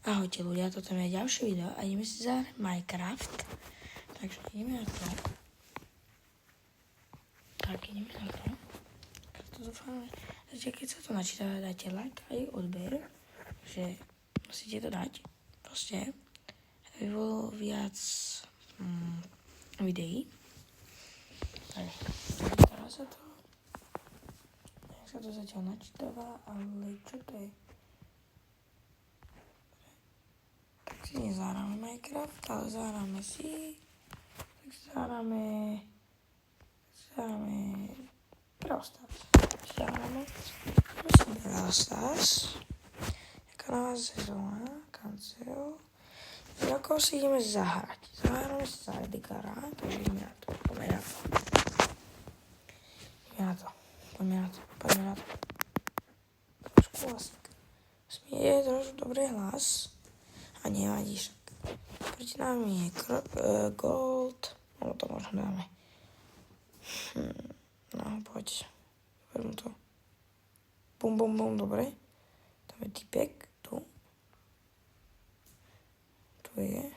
Ahojte ľudia, toto je ďalšie video a ideme si zahrať Minecraft. Takže ideme na to. Tak, ideme na to. Keď sa to načíta, dajte like aj odber. Takže musíte to dať. Proste, aby bolo viac videí. Takže teraz sa to... Jak sa to zatiaľ načítava, ale čo to je? Nezahráme Minecraft, ale zahráme si... Zahráme Brawl Stars. Zahráme Brawl Stars. Jaká nová sezóna, kancel. Ako si ideme zahrať. Zahráme si za Edgara, takže ideme na to. Poďme na to. Trošku hlasík. Je trošku dobrý hlas. A nevadí však. Proti nám je gold. No to možno dáme. No poď. Berme to. Bum, dobre. Tam je typek. Tu je.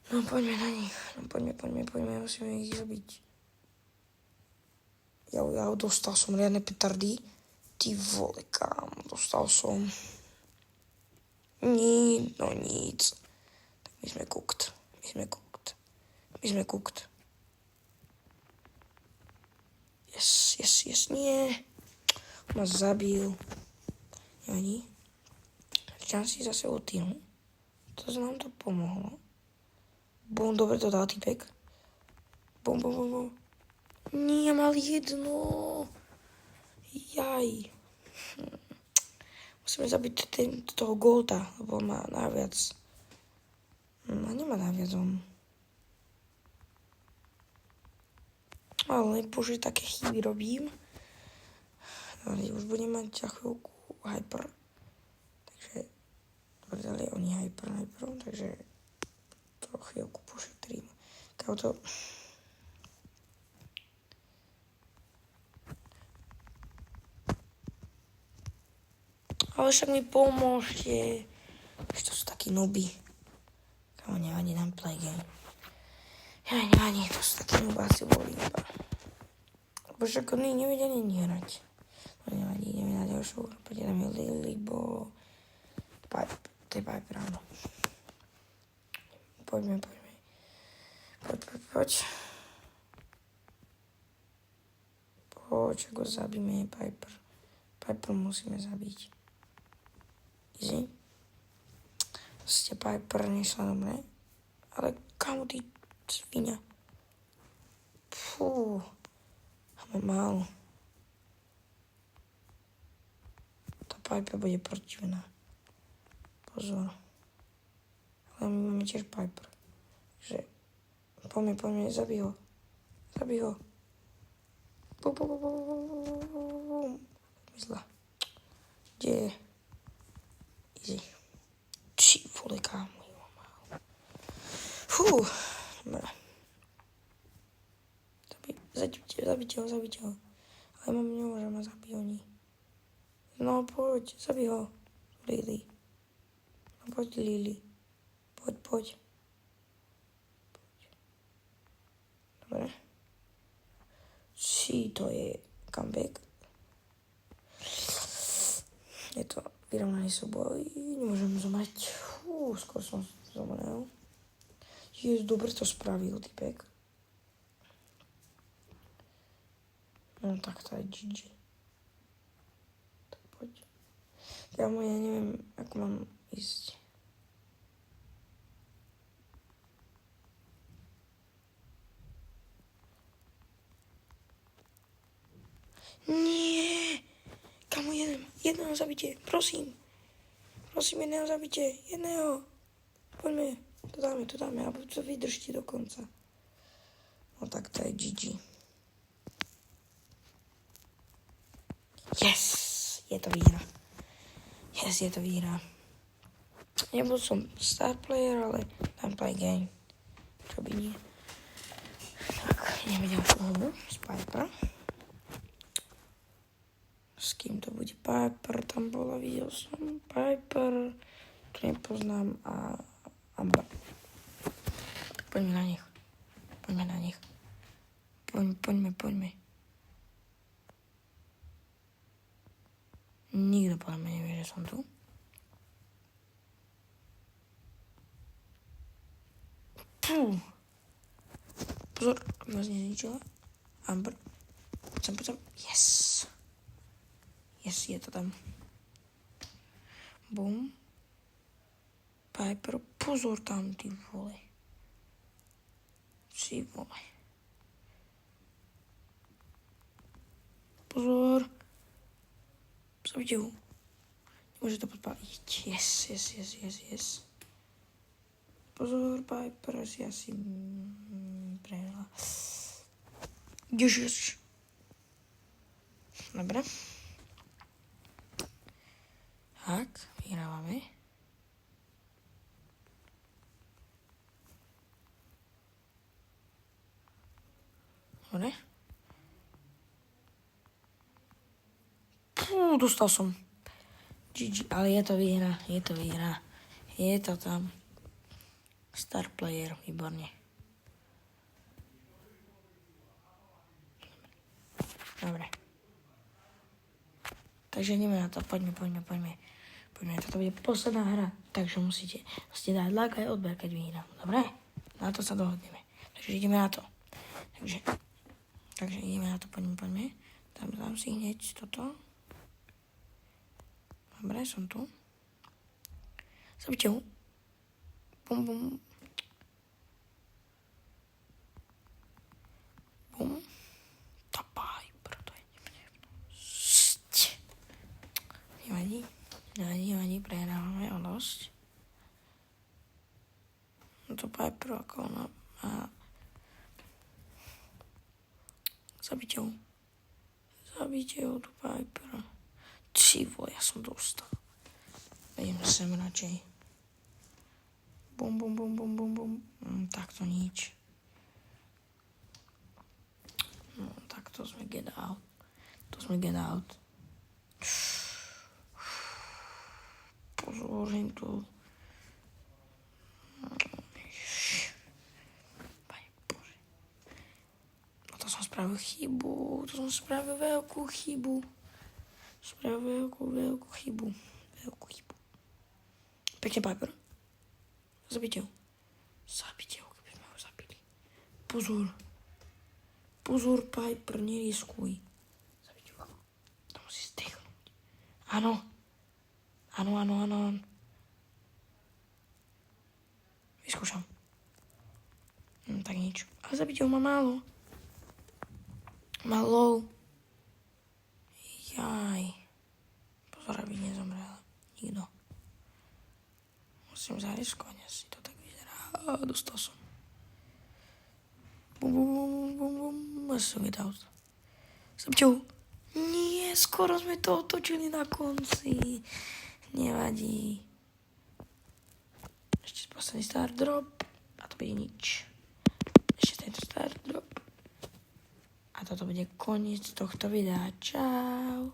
No poďme na nich. No poďme. Musíme ich zabiť. Ja dostal som riadne petardy. Ty vole, kámo. Dostal som... Nic. Tak my sme cooked. Yes, nie. Ma zabil. Nevadí. Začal si zase ultinu. To sa nám to pomohlo. Bum, dobre to dal typek. Bum. Nie, mal jedno. Jaj. Musíme zabiť toho Golda, lebo má najviac. Nemá najviac on. Ale bože, také chyby robím. Ale už budem mať za chvíľku hyper. Takže, dobre, dali oni hyper, takže to chvíľku pošetrím. Kámo to... Ale však mi pomôžte. Už to sú takí nuby. Kámo, nevadí, dám play game. Nevadí, to sú takí nubáci boli iba. Lebo však oni nevedia ani hrať. No nevadí, ideme na ďalšiu. Poďme dáme Lily, bo... To je Piper, áno. Poďme. Poď. Ako zabíme Piper. Piper musíme zabiť. Easy. Ste Piper nešla dobre. Ale kamo ty svinia. Fú. Máme málo. Tá Piper bude protivná. Pozor. Ale my máme tiež Piper. Takže poďme, zabij ho. Bum. Mysla. Kde je? Easy. Či vole, kámo. Fú. Dobre. Zabite ho. Ale mám nemôže ma zabiť oni. No poď, zabij ho. Lily. No poď, Lily. Poď. Dobre. Či to je comeback. Je to vyrovnaný súboj. Nemôžem zomrieť. Skôr som zomrel. Dobre to spravil, typek. No tak to je GG. Tak poď. Ja neviem, ako mám ísť. Nie! Kamo, jedného zabite, prosím. Prosím, jedného zabite, Poďme, to dáme, alebo to vydržte do konca. No tak to je GG. Yes, je to výhra. Nebol som star player, ale dám play game. Čo by nie. Tak, ideme ďalšiu z Piper. S kým to bude? Piper tam bola, videl som. Piper. nepoznám a Amber. Poďme na nich. Poďme. Nikto podľa mňa nevie, že som tu. Pozor, aby vás nezničila. Amber. Poď sem. Yes, je to tam. Boom. Piper. Pozor tam, ty vole. Pozor. Zabite ho. Nemôže to podpáliť. Yes. Pozor, Piper si asi prehrala. Ježiš. Dobre. Tak, vyhrávame. Dobre. Dostal som. GG, ale je to výhra. Je to tam. Star player, výborne. Dobre. Takže ideme na to, poďme. Toto bude posledná hra, takže musíte dať like aj odber, keď vyhrám. Dobre? Na to sa dohodneme. Takže ideme na to. Takže ideme na to, poďme. Dám si hneď toto. Dobre, som tu. Zabite ho. Bum. Tapaj, proto je nepríjemnosť. Nevadí, prehrávame o dosť. To Piper ako ona má. Zabite ho, tu Piper. Čivo, ja som dostal. Idem sem radšej. Bum. Takto nič. No, takto sme get out. Pozor, tu. No to som spravil chybu. Veľkú chybu. Pekne, Piper. Zabite ho, keby sme ho zabili. Pozor, Piper, neriskuj. Zabite ho. To musí zdechnúť. Áno. Vyskúšam. Tak nič. Ale zabite ho má málo. Malou. Jaj. Pozor, aby nezomrel. Nikto. Musím zariskovať, asi to tak vyzerá. Dostal som. Bum. Asi som get out. Zabite ho. Nie, skoro sme to otočili na konci. Nevadí. Ešte posledný star drop. A to bude nič. Ešte tento star drop. A toto bude koniec tohto videa. Čau.